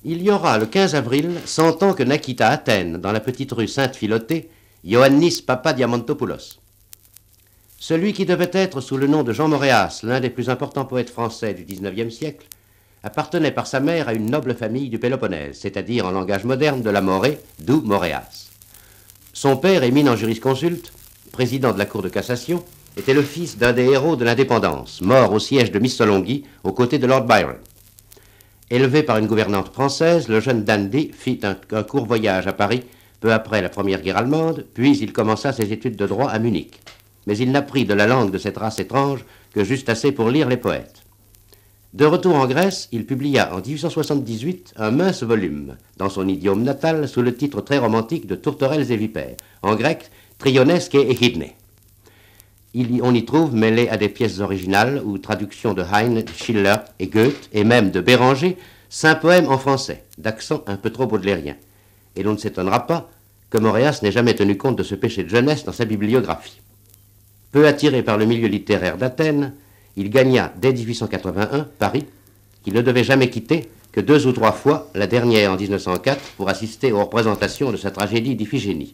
Il y aura le 15 avril 100 ans que naquit à Athènes, dans la petite rue Sainte-Philotée, Ioannis Papadiamantopoulos. Celui qui devait être sous le nom de Jean Moréas, l'un des plus importants poètes français du XIXe siècle, appartenait par sa mère à une noble famille du Péloponnèse, c'est-à-dire en langage moderne de la Morée, d'où Moréas. Son père, éminent jurisconsulte, président de la Cour de cassation, était le fils d'un des héros de l'indépendance, mort au siège de Missolonghi aux côtés de Lord Byron. Élevé par une gouvernante française, le jeune dandy fit un court voyage à Paris peu après la Première Guerre allemande, puis il commença ses études de droit à Munich. Mais il n'apprit de la langue de cette race étrange que juste assez pour lire les poètes. De retour en Grèce, il publia en 1878 un mince volume, dans son idiome natal, sous le titre très romantique de Tourterelles et vipères, en grec Trionesque et Echidne. On y trouve, mêlé à des pièces originales ou traductions de Heine, Schiller et Goethe, et même de Béranger, 5 poèmes en français, d'accent un peu trop baudelairien. Et l'on ne s'étonnera pas que Moréas n'ait jamais tenu compte de ce péché de jeunesse dans sa bibliographie. Peu attiré par le milieu littéraire d'Athènes, il gagna dès 1881 Paris, qu'il ne devait jamais quitter que 2 ou 3 fois, la dernière en 1904, pour assister aux représentations de sa tragédie d'Iphigénie.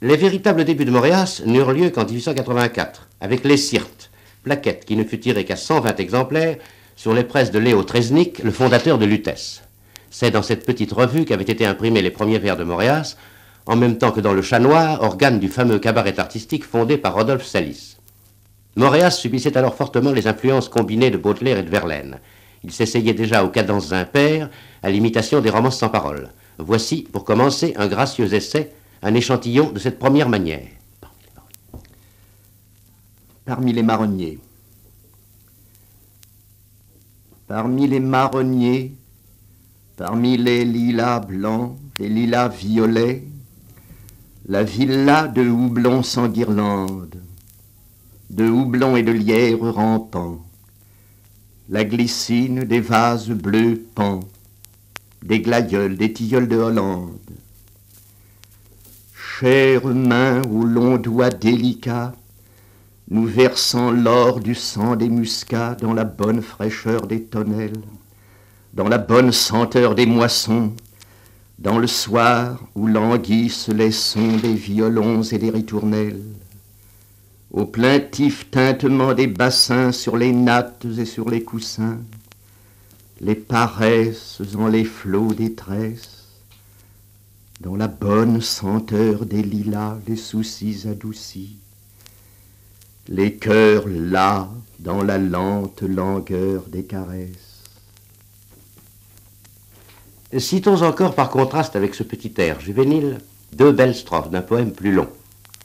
Les véritables débuts de Moréas n'eurent lieu qu'en 1884, avec Les Syrtes, plaquette qui ne fut tirée qu'à 120 exemplaires sur les presses de Léo Treznik, le fondateur de Lutèce. C'est dans cette petite revue qu'avaient été imprimés les premiers vers de Moréas, en même temps que dans le Chat Noir, organe du fameux cabaret artistique fondé par Rodolphe Salis. Moréas subissait alors fortement les influences combinées de Baudelaire et de Verlaine. Il s'essayait déjà aux cadences impaires, à l'imitation des romances sans paroles. Voici, pour commencer, un gracieux essai, un échantillon de cette première manière. Parmi les marronniers. Parmi les marronniers, parmi les lilas blancs, les lilas violets, la villa de houblon sans guirlande, de houblon et de lierre rampant, la glycine des vases bleus pans, des glaïeuls, des tilleuls de Hollande. Chères mains aux longs doigts délicats, nous versant l'or du sang des muscats dans la bonne fraîcheur des tonnelles, dans la bonne senteur des moissons, dans le soir où languissent les sons des violons et des ritournelles, au plaintif tintement des bassins sur les nattes et sur les coussins, les paresses en les flots des tresses, dans la bonne senteur des lilas, les soucis adoucis, les cœurs là dans la lente langueur des caresses. Citons encore par contraste avec ce petit air juvénile 2 belles strophes d'un poème plus long.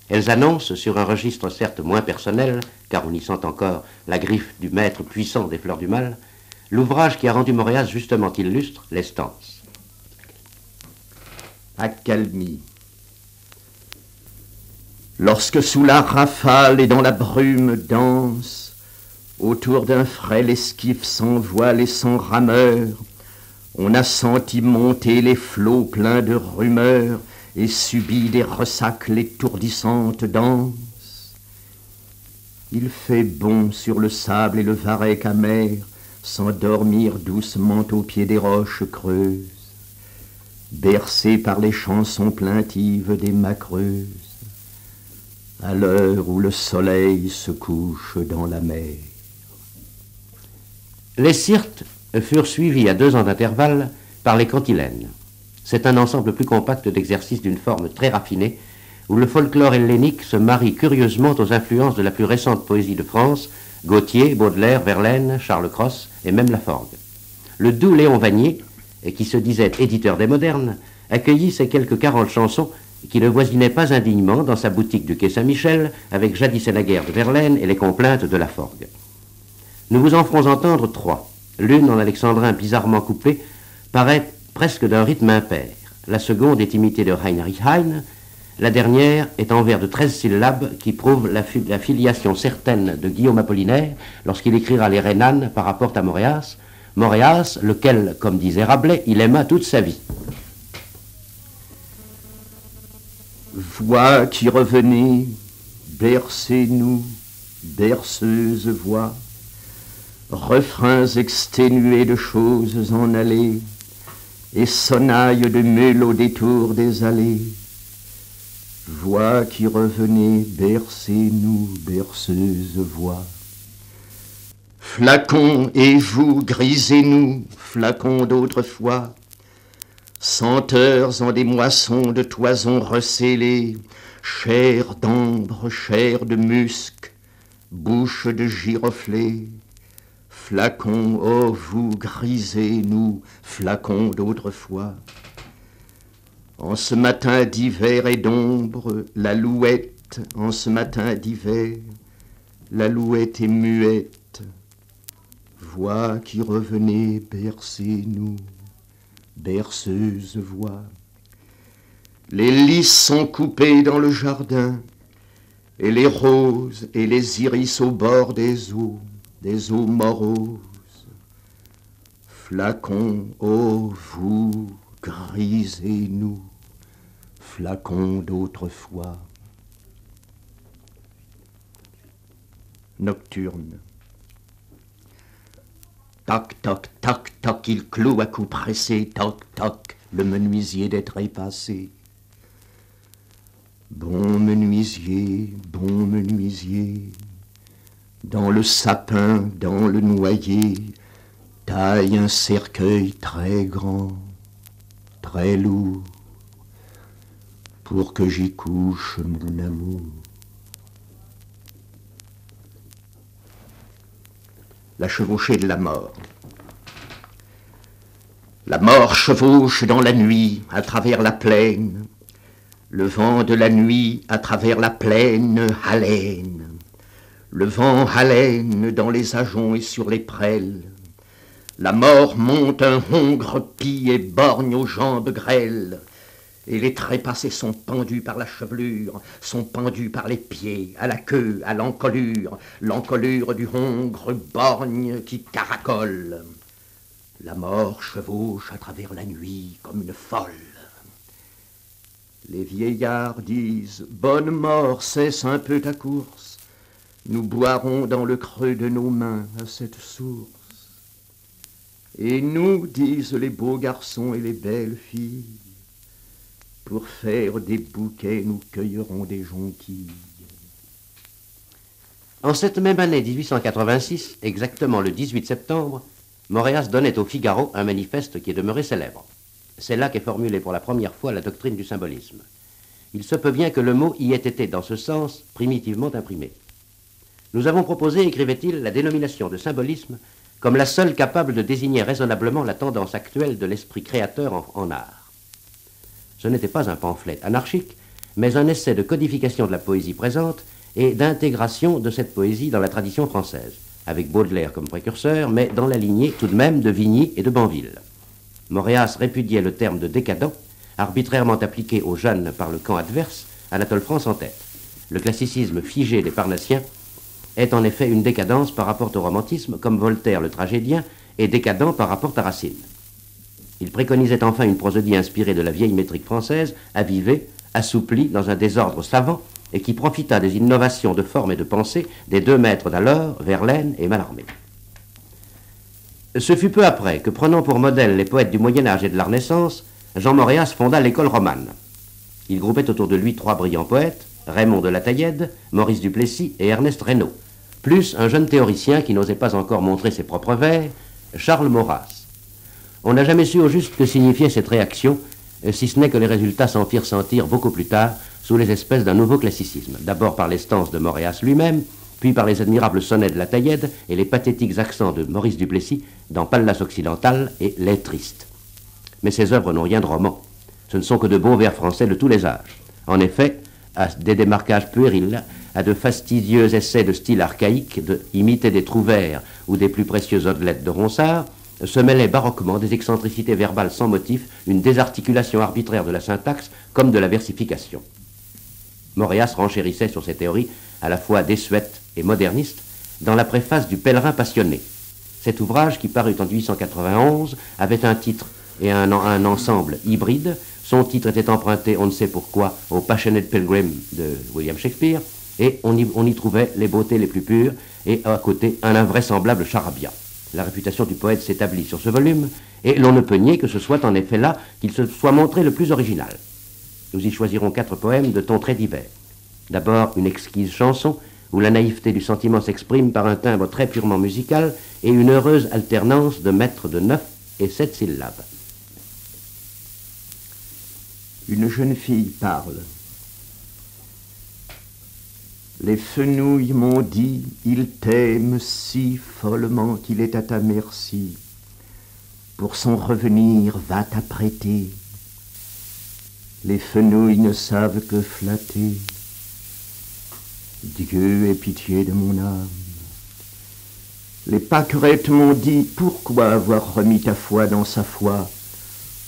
Elles annoncent, sur un registre certes moins personnel, car on y sent encore la griffe du maître puissant des Fleurs du Mal, l'ouvrage qui a rendu Moréas justement illustre, les stances. Accalmie. Lorsque sous la rafale et dans la brume dense, autour d'un frêle esquif sans voile et sans rameur, on a senti monter les flots pleins de rumeurs et subi des ressacs l'étourdissante danse. Il fait bon sur le sable et le varech amer, s'endormir doucement au pied des roches creuses, bercé par les chansons plaintives des macreuses, à l'heure où le soleil se couche dans la mer. Les Syrtes furent suivis à 2 ans d'intervalle par les cantilènes. C'est un ensemble plus compact d'exercices d'une forme très raffinée, où le folklore hellénique se marie curieusement aux influences de la plus récente poésie de France, Gautier, Baudelaire, Verlaine, Charles Cros et même Laforgue. Le doux Léon Vanier, qui se disait éditeur des modernes, accueillit ces quelques 40 chansons qui ne voisinaient pas indignement dans sa boutique du quai Saint-Michel avec Jadis et la guerre de Verlaine et les complaintes de Laforgue. Nous vous en ferons entendre 3. L'une, en alexandrin bizarrement couplée, paraît presque d'un rythme impair. La seconde est imitée de Heinrich Heine. La dernière est en vers de 13 syllabes qui prouvent la filiation certaine de Guillaume Apollinaire lorsqu'il écrira les Rhénanes par rapport à Moréas, Moréas, lequel, comme disait Rabelais, il aima toute sa vie. Voix qui revenez, bercez-nous, berceuse voix, refrains exténués de choses en allées, et sonnaille de meule au détour des allées. Voix qui revenez, bercez-nous, berceuse voix. Flacons et vous, grisez-nous, flacons d'autrefois, senteurs en des moissons de toison recélées, chair d'ambre, chair de musc, bouche de giroflée. Flacons, oh vous, grisez-nous, flacons d'autrefois. En ce matin d'hiver et d'ombre, l'alouette, en ce matin d'hiver, l'alouette est muette. Voix qui revenez, bercez-nous, berceuse voix. Les lys sont coupés dans le jardin, et les roses et les iris au bord des eaux moroses. Flacons, ô vous, grisez-nous, flacons d'autrefois. Nocturne. Toc, toc, toc, toc, il cloue à coups pressés, toc, toc, le menuisier des trépassés. Bon menuisier, dans le sapin, dans le noyer, taille un cercueil très grand, très lourd, pour que j'y couche mon amour. La chevauchée de la mort. La mort chevauche dans la nuit, à travers la plaine. Le vent de la nuit, à travers la plaine, haleine. Le vent haleine dans les ajoncs et sur les prêles. La mort monte un hongre pie et borgne aux jambes grêles. Et les trépassés sont pendus par la chevelure, sont pendus par les pieds, à la queue, à l'encolure du hongre borgne qui caracole. La mort chevauche à travers la nuit comme une folle. Les vieillards disent, bonne mort, cesse un peu ta course, nous boirons dans le creux de nos mains à cette source. Et nous, disent les beaux garçons et les belles filles, pour faire des bouquets, nous cueillerons des jonquilles. En cette même année 1886, exactement le 18 septembre, Moréas donnait au Figaro un manifeste qui est demeuré célèbre. C'est là qu'est formulée pour la première fois la doctrine du symbolisme. Il se peut bien que le mot y ait été, dans ce sens, primitivement imprimé. Nous avons proposé, écrivait-il, la dénomination de symbolisme comme la seule capable de désigner raisonnablement la tendance actuelle de l'esprit créateur en art. Ce n'était pas un pamphlet anarchique, mais un essai de codification de la poésie présente et d'intégration de cette poésie dans la tradition française, avec Baudelaire comme précurseur, mais dans la lignée tout de même de Vigny et de Banville. Moréas répudiait le terme de décadent, arbitrairement appliqué aux jeunes par le camp adverse, Anatole France en tête. Le classicisme figé des Parnassiens est en effet une décadence par rapport au romantisme, comme Voltaire le tragédien est décadent par rapport à Racine. Il préconisait enfin une prosodie inspirée de la vieille métrique française, avivée, assouplie dans un désordre savant, et qui profita des innovations de forme et de pensée des deux maîtres d'alors, Verlaine et Mallarmé. Ce fut peu après que, prenant pour modèle les poètes du Moyen-Âge et de la Renaissance, Jean Moréas fonda l'école romane. Il groupait autour de lui trois brillants poètes, Raymond de la Taillède, Maurice Duplessis et Ernest Reynaud, plus un jeune théoricien qui n'osait pas encore montrer ses propres vers, Charles Maurras. On n'a jamais su au juste que signifiait cette réaction, si ce n'est que les résultats s'en firent sentir beaucoup plus tard sous les espèces d'un nouveau classicisme, d'abord par les stances de Moréas lui-même, puis par les admirables sonnets de la Taillède et les pathétiques accents de Maurice Duplessis dans Pallas Occidental et Les Tristes. Mais ces œuvres n'ont rien de roman. Ce ne sont que de beaux vers français de tous les âges. En effet, à des démarquages puérils, à de fastidieux essais de style archaïque, de imiter des trouvères ou des plus précieuses odelettes de Ronsard, se mêlaient baroquement des excentricités verbales sans motif, une désarticulation arbitraire de la syntaxe comme de la versification. Moréas renchérissait sur ces théories à la fois désuètes et modernistes dans la préface du Pèlerin passionné. Cet ouvrage, qui parut en 1891, avait un titre et un ensemble hybride. Son titre était emprunté, on ne sait pourquoi, au Passionate Pilgrim de William Shakespeare, et on y trouvait les beautés les plus pures, et à côté un invraisemblable charabia. La réputation du poète s'établit sur ce volume, et l'on ne peut nier que ce soit en effet là qu'il se soit montré le plus original. Nous y choisirons 4 poèmes de tons très divers. D'abord, une exquise chanson, où la naïveté du sentiment s'exprime par un timbre très purement musical et une heureuse alternance de mètres de 9 et 7 syllabes. Une jeune fille parle. Les fenouilles m'ont dit, il t'aime si follement qu'il est à ta merci. Pour son revenir, va t'apprêter. Les fenouilles ne savent que flatter. Dieu ait pitié de mon âme. Les pâquerettes m'ont dit, pourquoi avoir remis ta foi dans sa foi?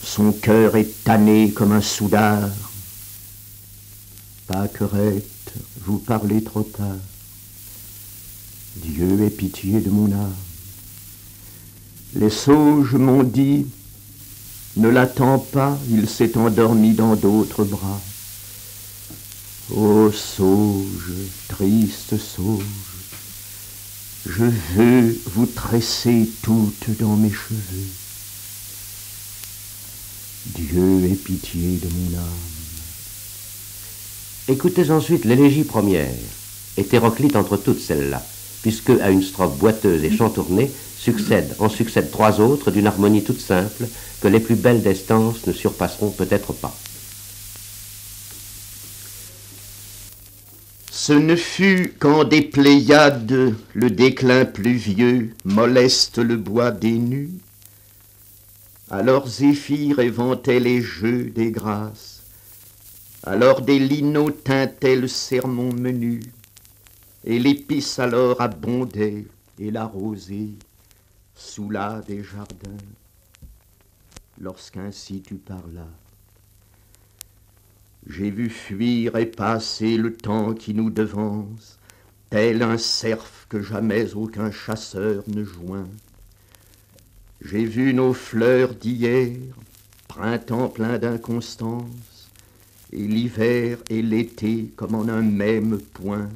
Son cœur est tanné comme un soudard. Pâquerettes, vous parlez trop tard. Dieu ait pitié de mon âme. Les sauges m'ont dit, ne l'attends pas, il s'est endormi dans d'autres bras. Ô sauge, triste sauge, je veux vous tresser toutes dans mes cheveux. Dieu ait pitié de mon âme. Écoutez ensuite l'élégie première, hétéroclite entre toutes celles-là, puisque à une strophe boiteuse et chantournée en succèdent 3 autres d'une harmonie toute simple que les plus belles des stances ne surpasseront peut-être pas. Ce ne fut qu'en des Pléiades le déclin pluvieux moleste le bois des nus. Alors Zéphyr éventait les jeux des grâces, alors des linos tintaient le sermon menu, et l'épice alors abondait, et la rosée soula des jardins, lorsqu'ainsi tu parlas. J'ai vu fuir et passer le temps qui nous devance, tel un cerf que jamais aucun chasseur ne joint. J'ai vu nos fleurs d'hier, printemps plein d'inconstance, et l'hiver et l'été comme en un même point.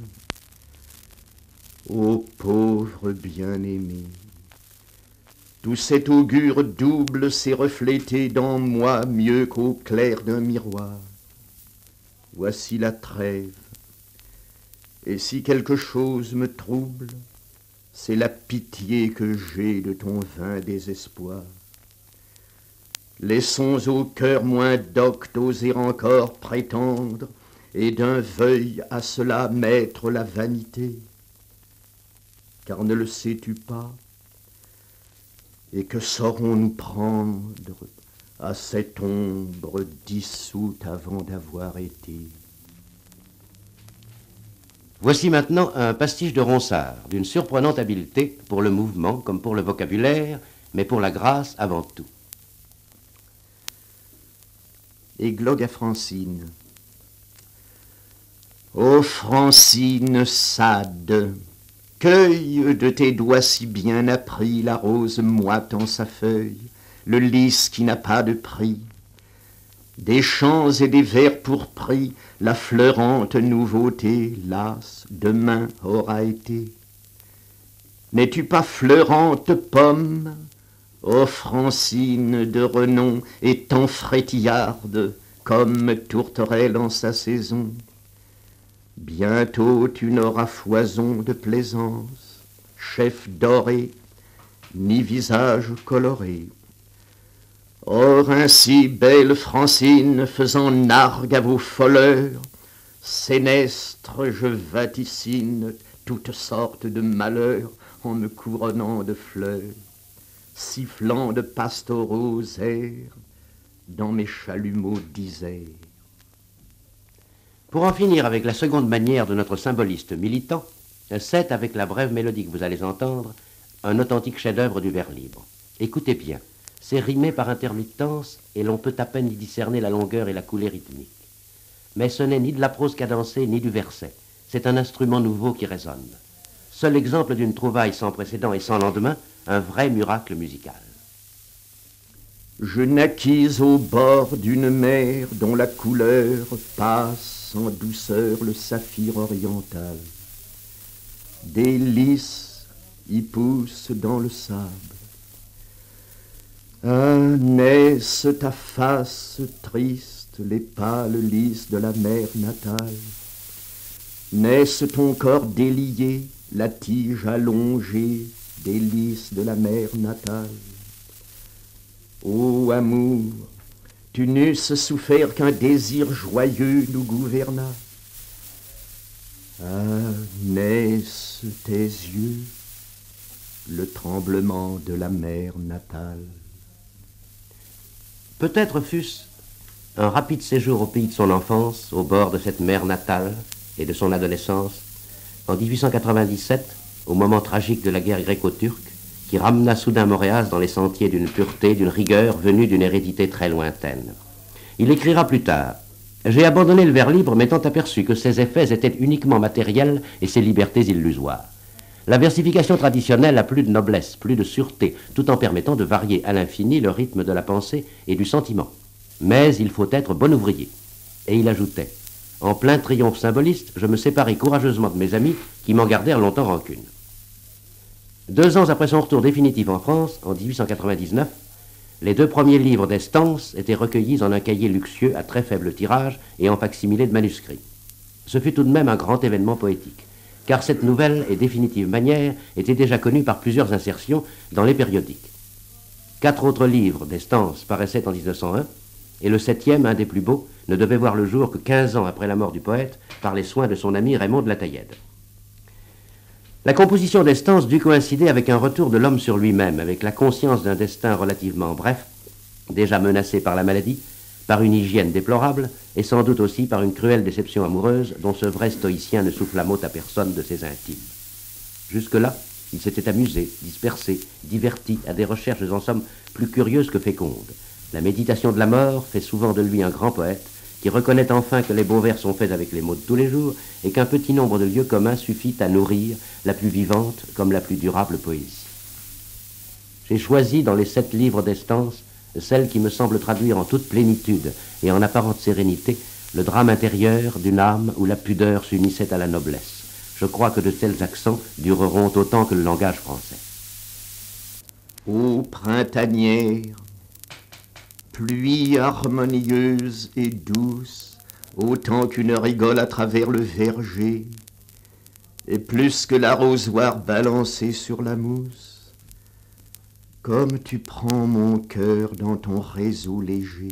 Ô pauvre bien-aimé, tout cet augure double s'est reflété dans moi mieux qu'au clair d'un miroir. Voici la trêve, et si quelque chose me trouble, c'est la pitié que j'ai de ton vain désespoir. Laissons au cœur moins docte oser encore prétendre, et d'un veuil à cela mettre la vanité. Car ne le sais-tu pas, et que saurons-nous prendre à cette ombre dissoute avant d'avoir été? Voici maintenant un pastiche de Ronsard, d'une surprenante habileté pour le mouvement comme pour le vocabulaire, mais pour la grâce avant tout. Églogue à Francine. Ô Francine sade, cueille de tes doigts si bien appris la rose moite en sa feuille, le lys qui n'a pas de prix. Des champs et des vers pourpris, la fleurante nouveauté, las, demain aura été. N'es-tu pas fleurante pomme, ô Francine de renom, et tant frétillarde, comme tourterelle en sa saison? Bientôt tu n'auras foison de plaisance, chef doré, ni visage coloré. Or ainsi, belle Francine, faisant nargue à vos folleurs, sénestre, je vaticine toutes sortes de malheurs en me couronnant de fleurs, sifflant de pastoraux airs dans mes chalumeaux d'Isère. Pour en finir avec la seconde manière de notre symboliste militant, c'est avec la brève mélodie que vous allez entendre, un authentique chef-d'œuvre du vers libre. Écoutez bien, c'est rimé par intermittence et l'on peut à peine y discerner la longueur et la coulée rythmique. Mais ce n'est ni de la prose cadencée ni du verset, c'est un instrument nouveau qui résonne. Seul exemple d'une trouvaille sans précédent et sans lendemain, un vrai miracle musical. Je naquis au bord d'une mer dont la couleur passe en douceur le saphir oriental. Des lys y pousse dans le sable. Ah, n'est-ce ta face triste, les pâles lys de la mer natale? N'est-ce ton corps délié, la tige allongée des lys de la mer natale? Ô amour, tu n'eusses souffert qu'un désir joyeux nous gouvernât. Ah, n'est-ce tes yeux, le tremblement de la mer natale? Peut-être fût-ce un rapide séjour au pays de son enfance, au bord de cette mer natale et de son adolescence, en 1897, au moment tragique de la guerre gréco-turque, qui ramena soudain Moréas dans les sentiers d'une pureté, d'une rigueur venue d'une hérédité très lointaine. Il écrira plus tard: « J'ai abandonné le vers libre, m'étant aperçu que ses effets étaient uniquement matériels et ses libertés illusoires. La versification traditionnelle a plus de noblesse, plus de sûreté, tout en permettant de varier à l'infini le rythme de la pensée et du sentiment. Mais il faut être bon ouvrier. » Et il ajoutait: « En plein triomphe symboliste, je me séparai courageusement de mes amis qui m'en gardèrent longtemps rancune. » 2 ans après son retour définitif en France, en 1899, les 2 premiers livres d'Estance étaient recueillis en un cahier luxueux à très faible tirage et en facsimilé de manuscrits. Ce fut tout de même un grand événement poétique, car cette nouvelle et définitive manière était déjà connue par plusieurs insertions dans les périodiques. 4 autres livres d'Estance paraissaient en 1901, et le 7e, un des plus beaux, ne devait voir le jour que 15 ans après la mort du poète, par les soins de son ami Raymond de la Taillède. La composition d'Estance dut coïncider avec un retour de l'homme sur lui-même, avec la conscience d'un destin relativement bref, déjà menacé par la maladie, par une hygiène déplorable, et sans doute aussi par une cruelle déception amoureuse dont ce vrai stoïcien ne souffla mot à personne de ses intimes. Jusque-là, il s'était amusé, dispersé, diverti à des recherches en somme plus curieuses que fécondes. La méditation de la mort fait souvent de lui un grand poète, qui reconnaît enfin que les beaux vers sont faits avec les mots de tous les jours et qu'un petit nombre de lieux communs suffit à nourrir la plus vivante comme la plus durable poésie. J'ai choisi dans les 7 livres d'Estance celle qui me semble traduire en toute plénitude et en apparente sérénité le drame intérieur d'une âme où la pudeur s'unissait à la noblesse. Je crois que de tels accents dureront autant que le langage français. Ô printanière, pluie harmonieuse et douce, autant qu'une rigole à travers le verger, et plus que l'arrosoir balancé sur la mousse, comme tu prends mon cœur dans ton réseau léger.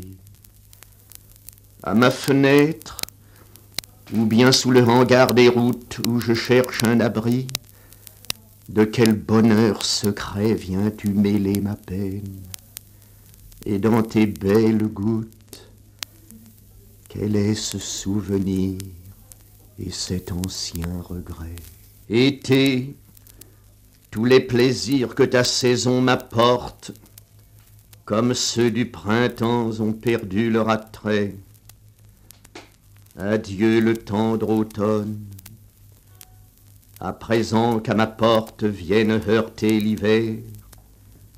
À ma fenêtre, ou bien sous le hangar des routes où je cherche un abri, de quel bonheur secret viens-tu mêler ma peine? Et dans tes belles gouttes, quel est ce souvenir et cet ancien regret? Été, tous les plaisirs que ta saison m'apporte, comme ceux du printemps ont perdu leur attrait. Adieu le tendre automne, à présent qu'à ma porte vienne heurter l'hiver,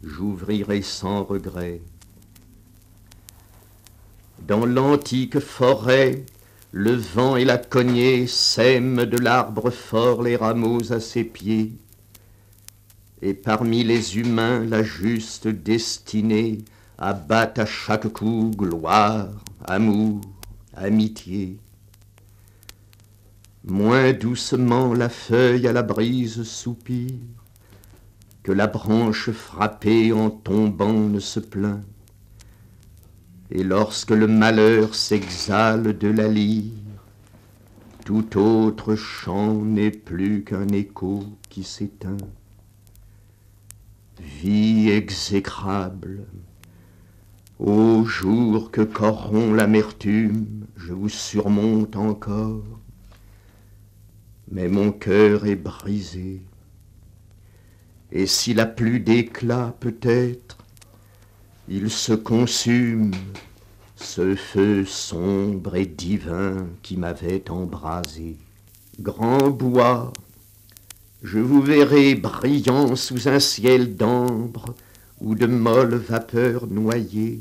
j'ouvrirai sans regret. Dans l'antique forêt, le vent et la cognée sèment de l'arbre fort les rameaux à ses pieds, et parmi les humains la juste destinée abat à chaque coup gloire, amour, amitié. Moins doucement la feuille à la brise soupire, que la branche frappée en tombant ne se plaint. Et lorsque le malheur s'exhale de la lyre, tout autre chant n'est plus qu'un écho qui s'éteint. Vie exécrable, ô jour que corrompt l'amertume, je vous surmonte encore, mais mon cœur est brisé. Et s'il a plus d'éclat peut-être, il se consume, ce feu sombre et divin qui m'avait embrasé. Grand bois, je vous verrai brillant sous un ciel d'ambre ou de molles vapeurs noyées.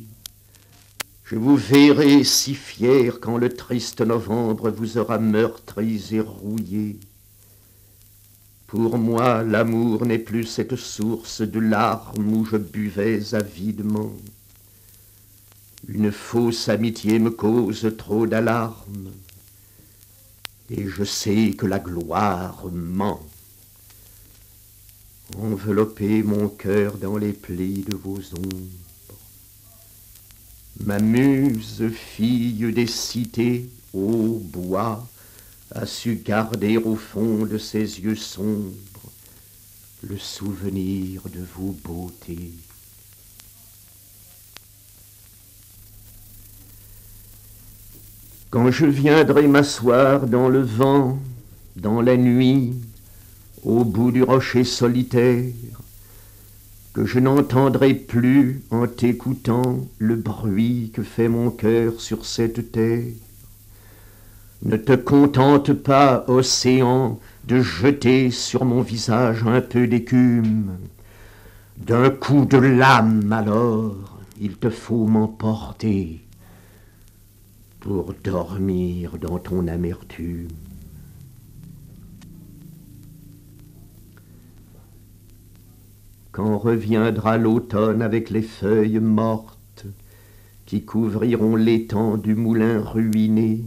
Je vous verrai si fier quand le triste novembre vous aura meurtris et rouillés. Pour moi, l'amour n'est plus cette source de larmes où je buvais avidement. Une fausse amitié me cause trop d'alarmes, et je sais que la gloire ment. Enveloppez mon cœur dans les plis de vos ombres. Ma muse, fille des cités, ô bois, a su garder au fond de ses yeux sombres le souvenir de vos beautés. Quand je viendrai m'asseoir dans le vent, dans la nuit, au bout du rocher solitaire, que je n'entendrai plus en t'écoutant le bruit que fait mon cœur sur cette terre. Ne te contente pas, océan, de jeter sur mon visage un peu d'écume. D'un coup de lame, alors, il te faut m'emporter pour dormir dans ton amertume. Quand reviendra l'automne avec les feuilles mortes qui couvriront l'étang du moulin ruiné,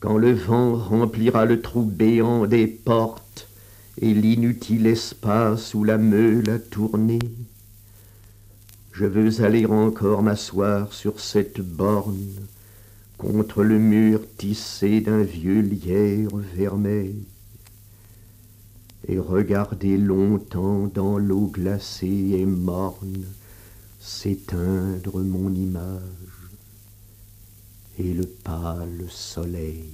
quand le vent remplira le trou béant des portes et l'inutile espace où la meule a tourné, je veux aller encore m'asseoir sur cette borne contre le mur tissé d'un vieux lierre vermeil et regarder longtemps dans l'eau glacée et morne s'éteindre mon image et le pâle soleil.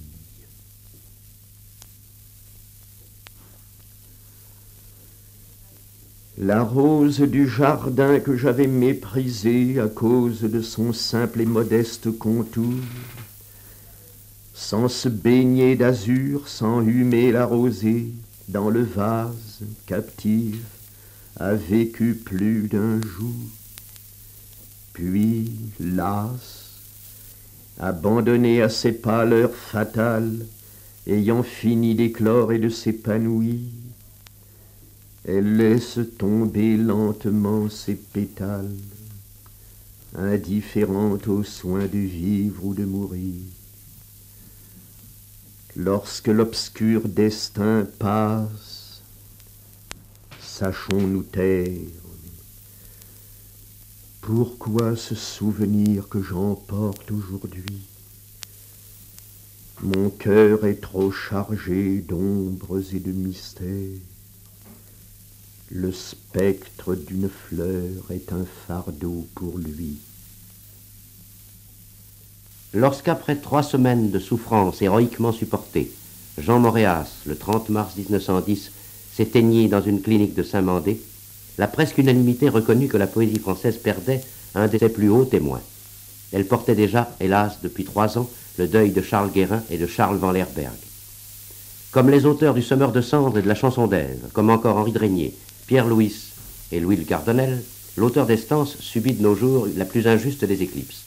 La rose du jardin que j'avais méprisée à cause de son simple et modeste contour, sans se baigner d'azur, sans humer la rosée, dans le vase, captive, a vécu plus d'un jour. Puis, lasse, abandonnée à ses pâleurs fatales, ayant fini d'éclore et de s'épanouir, elle laisse tomber lentement ses pétales, indifférente aux soins de vivre ou de mourir. Lorsque l'obscur destin passe, sachons nous taire. Pourquoi ce souvenir que j'emporte aujourd'hui? Mon cœur est trop chargé d'ombres et de mystères. Le spectre d'une fleur est un fardeau pour lui. Lorsqu'après 3 semaines de souffrances héroïquement supportées, Jean Moréas, le 30 mars 1910, s'éteignit dans une clinique de Saint-Mandé, la presque unanimité reconnut que la poésie française perdait un de ses plus hauts témoins. Elle portait déjà, hélas, depuis 3 ans, le deuil de Charles Guérin et de Charles Van Lerberg. Comme les auteurs du Semeur de cendres et de la chanson d'Ève, comme encore Henri Drégnier, Pierre Louis et Louis le Cardonnel, l'auteur d'Estance subit de nos jours la plus injuste des éclipses.